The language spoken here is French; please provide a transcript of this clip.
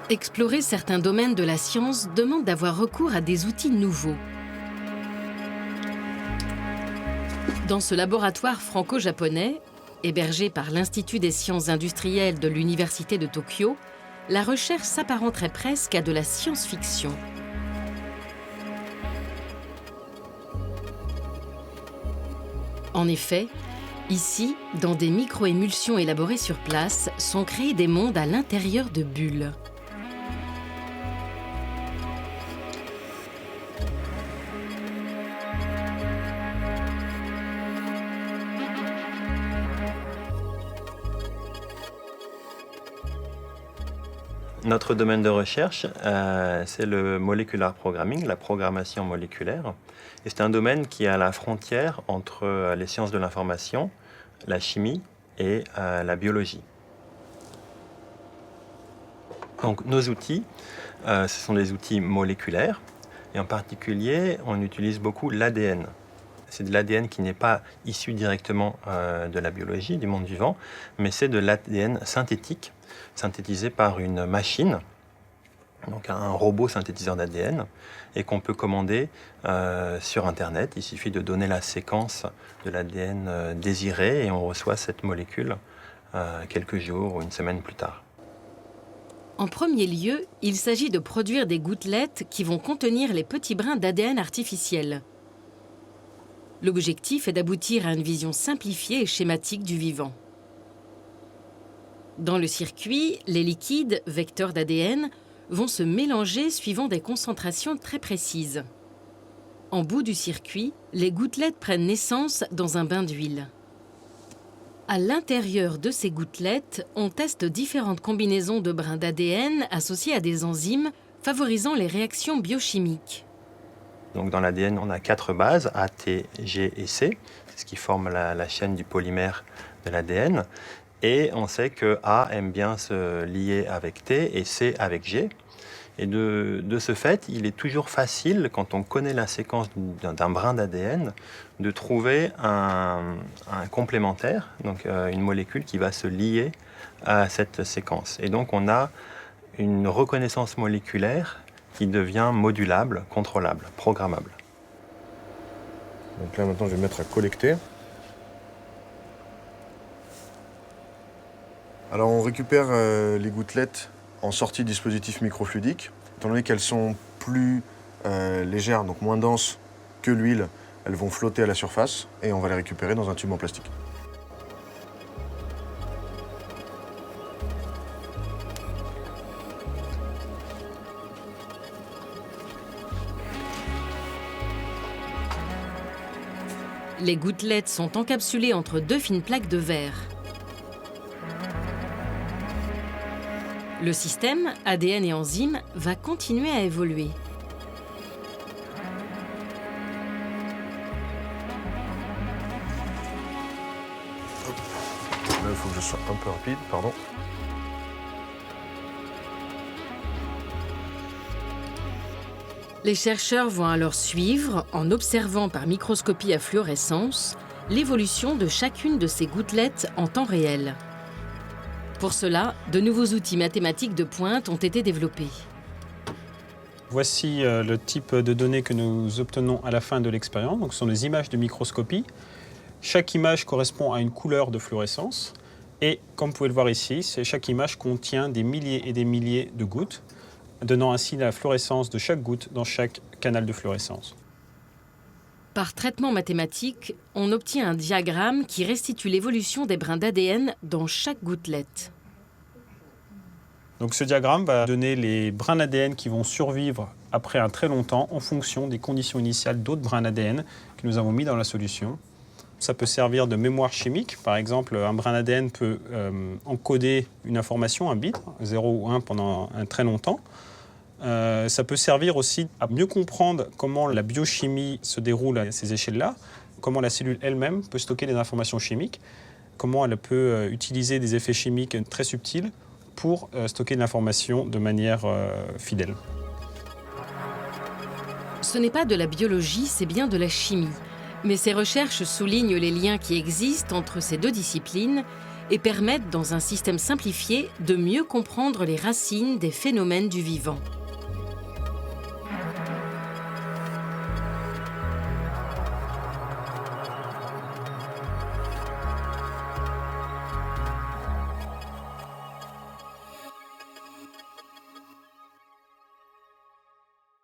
Explorer certains domaines de la science demande d'avoir recours à des outils nouveaux. Dans ce laboratoire franco-japonais, hébergé par l'Institut des sciences industrielles de l'Université de Tokyo, la recherche s'apparenterait presque à de la science-fiction. En effet, ici, dans des micro-émulsions élaborées sur place, sont créés des mondes à l'intérieur de bulles. Notre domaine de recherche, c'est le molecular programming, la programmation moléculaire. Et c'est un domaine qui est à la frontière entre les sciences de l'information, la chimie et la biologie. Donc nos outils, ce sont des outils moléculaires. Et en particulier, on utilise beaucoup l'ADN. C'est de l'ADN qui n'est pas issu directement de la biologie, du monde vivant, mais c'est de l'ADN synthétique, synthétisé par une machine, donc un robot synthétiseur d'ADN, et qu'on peut commander sur Internet. Il suffit de donner la séquence de l'ADN désirée et on reçoit cette molécule quelques jours ou une semaine plus tard. En premier lieu, il s'agit de produire des gouttelettes qui vont contenir les petits brins d'ADN artificiels. L'objectif est d'aboutir à une vision simplifiée et schématique du vivant. Dans le circuit, les liquides, vecteurs d'ADN, vont se mélanger suivant des concentrations très précises. En bout du circuit, les gouttelettes prennent naissance dans un bain d'huile. À l'intérieur de ces gouttelettes, on teste différentes combinaisons de brins d'ADN associés à des enzymes favorisant les réactions biochimiques. Donc dans l'ADN, on a 4 bases, A, T, G et C. C'est ce qui forme la chaîne du polymère de l'ADN. Et on sait que A aime bien se lier avec T et C avec G. Et de ce fait, il est toujours facile, quand on connaît la séquence d'un brin d'ADN, de trouver un complémentaire, donc une molécule qui va se lier à cette séquence. Et donc on a une reconnaissance moléculaire qui devient modulable, contrôlable, programmable. Donc là maintenant je vais mettre à collecter. Alors on récupère les gouttelettes en sortie dispositif microfluidique. Étant donné qu'elles sont plus légères, donc moins denses que l'huile, elles vont flotter à la surface et on va les récupérer dans un tube en plastique. Les gouttelettes sont encapsulées entre 2 fines plaques de verre. Le système, ADN et enzymes, va continuer à évoluer. Là, il faut que je sois un peu rapide, pardon. Les chercheurs vont alors suivre, en observant par microscopie à fluorescence, l'évolution de chacune de ces gouttelettes en temps réel. Pour cela, de nouveaux outils mathématiques de pointe ont été développés. Voici le type de données que nous obtenons à la fin de l'expérience. Donc, ce sont des images de microscopie. Chaque image correspond à une couleur de fluorescence. Et comme vous pouvez le voir ici, chaque image contient des milliers et des milliers de gouttes, donnant ainsi la fluorescence de chaque goutte dans chaque canal de fluorescence. Par traitement mathématique, on obtient un diagramme qui restitue l'évolution des brins d'ADN dans chaque gouttelette. Donc ce diagramme va donner les brins d'ADN qui vont survivre après un très long temps en fonction des conditions initiales d'autres brins d'ADN que nous avons mis dans la solution. Ça peut servir de mémoire chimique. Par exemple, un brin d'ADN peut encoder une information, un bit, 0 ou 1 pendant un très longtemps. Ça peut servir aussi à mieux comprendre comment la biochimie se déroule à ces échelles-là, comment la cellule elle-même peut stocker des informations chimiques, comment elle peut utiliser des effets chimiques très subtils pour stocker de l'information de manière fidèle. Ce n'est pas de la biologie, c'est bien de la chimie. Mais ces recherches soulignent les liens qui existent entre ces deux disciplines et permettent, dans un système simplifié, de mieux comprendre les racines des phénomènes du vivant.